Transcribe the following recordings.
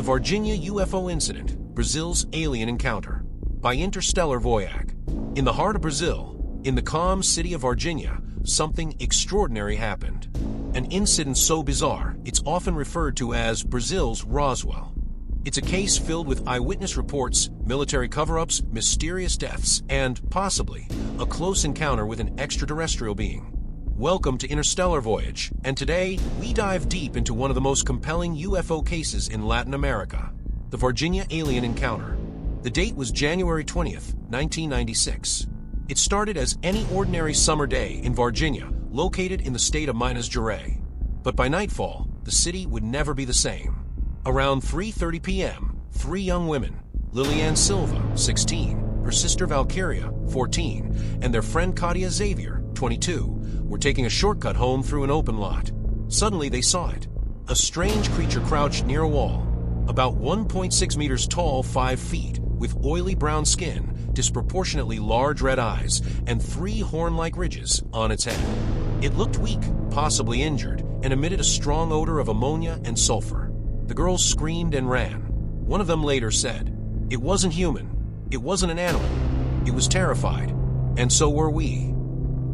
The Varginha UFO Incident, Brazil's Alien Encounter, by Interstellar Voyage. In the heart of Brazil, in the calm city of Varginha, something extraordinary happened. An incident so bizarre, it's often referred to as Brazil's Roswell. It's a case filled with eyewitness reports, military cover-ups, mysterious deaths, and, possibly, a close encounter with an extraterrestrial being. Welcome to Interstellar Voyage, and today we dive deep into one of the most compelling UFO cases in Latin America, the Varginha Alien Encounter. The date was January 20th, 1996. It started as any ordinary summer day in Varginha, located in the state of Minas Gerais. But by nightfall, the city would never be the same. Around 3:30 p.m., three young women, Liliane Silva, 16, her sister Valkyria, 14, and their friend Katia Xavier, 22, were taking a shortcut home through an open lot. Suddenly they saw it. A strange creature crouched near a wall, about 1.6 meters tall, 5 feet, with oily brown skin, disproportionately large red eyes, and 3 horn-like ridges on its head. It looked weak, possibly injured, and emitted a strong odor of ammonia and sulfur. The girls screamed and ran. One of them later said, "It wasn't human. It wasn't an animal. It was terrified. And so were we."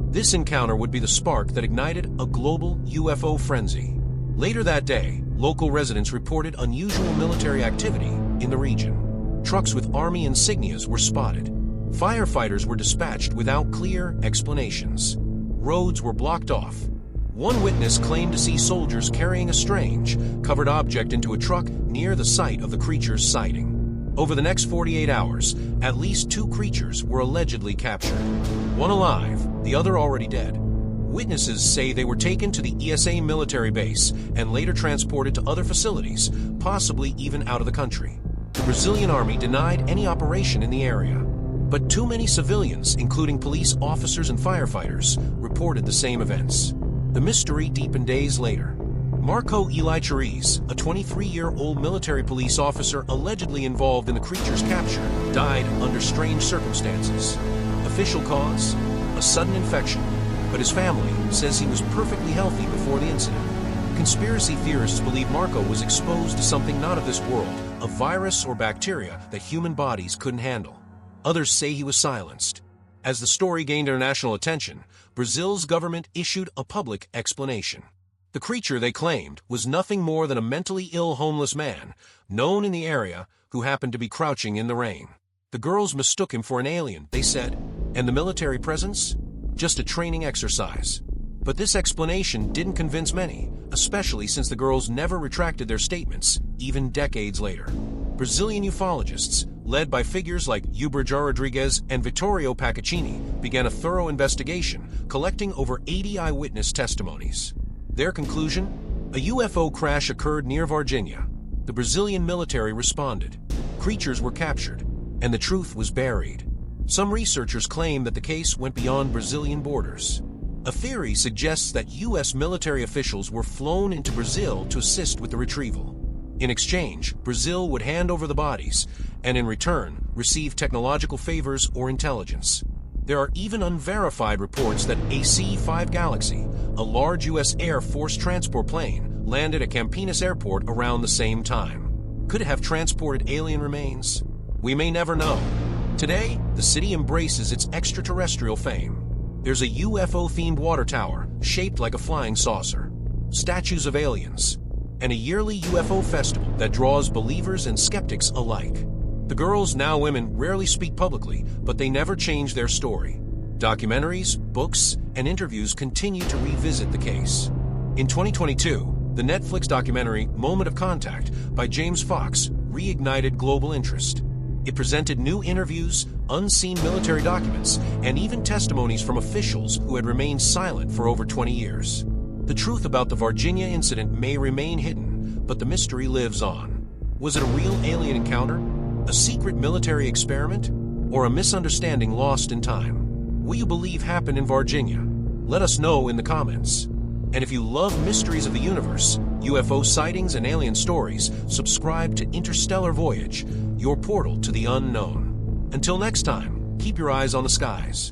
This encounter would be the spark that ignited a global UFO frenzy. Later that day, local residents reported unusual military activity in the region. Trucks with Army insignias were spotted. Firefighters were dispatched without clear explanations. Roads were blocked off. One witness claimed to see soldiers carrying a strange, covered object into a truck near the site of the creature's sighting. Over the next 48 hours, at least 2 creatures were allegedly captured. One alive, the other already dead. Witnesses say they were taken to the ESA military base and later transported to other facilities, possibly even out of the country. The Brazilian army denied any operation in the area. But too many civilians, including police officers and firefighters, reported the same events. The mystery deepened days later. Marco Eli Cheriz, a 23-year-old military police officer allegedly involved in the creature's capture, died under strange circumstances. Official cause? A sudden infection. But his family says he was perfectly healthy before the incident. Conspiracy theorists believe Marco was exposed to something not of this world, a virus or bacteria that human bodies couldn't handle. Others say he was silenced. As the story gained international attention, Brazil's government issued a public explanation. The creature, they claimed, was nothing more than a mentally ill homeless man, known in the area, who happened to be crouching in the rain. The girls mistook him for an alien, they said, and the military presence? Just a training exercise. But this explanation didn't convince many, especially since the girls never retracted their statements, even decades later. Brazilian ufologists, led by figures like Uberjar Rodrigues and Vittorio Paccaccini, began a thorough investigation, collecting over 80 eyewitness testimonies. Their conclusion? A UFO crash occurred near Varginha. The Brazilian military responded. Creatures were captured, and the truth was buried. Some researchers claim that the case went beyond Brazilian borders. A theory suggests that U.S. military officials were flown into Brazil to assist with the retrieval. In exchange, Brazil would hand over the bodies, and in return, receive technological favors or intelligence. There are even unverified reports that a C-5 Galaxy, a large U.S. Air Force transport plane, landed at Campinas Airport around the same time. Could it have transported alien remains? We may never know. Today, the city embraces its extraterrestrial fame. There's a UFO-themed water tower, shaped like a flying saucer, statues of aliens, and a yearly UFO festival that draws believers and skeptics alike. The girls, now women, rarely speak publicly, but they never change their story. Documentaries, books, and interviews continue to revisit the case. In 2022, the Netflix documentary Moment of Contact by James Fox reignited global interest. It presented new interviews, unseen military documents, and even testimonies from officials who had remained silent for over 20 years. The truth about the Varginha incident may remain hidden, but the mystery lives on. Was it a real alien encounter? A secret military experiment? Or a misunderstanding lost in time? What you believe happened in Varginha? Let us know in the comments. And if you love mysteries of the universe, UFO sightings and alien stories, subscribe to Interstellar Voyage, your portal to the unknown. Until next time, keep your eyes on the skies.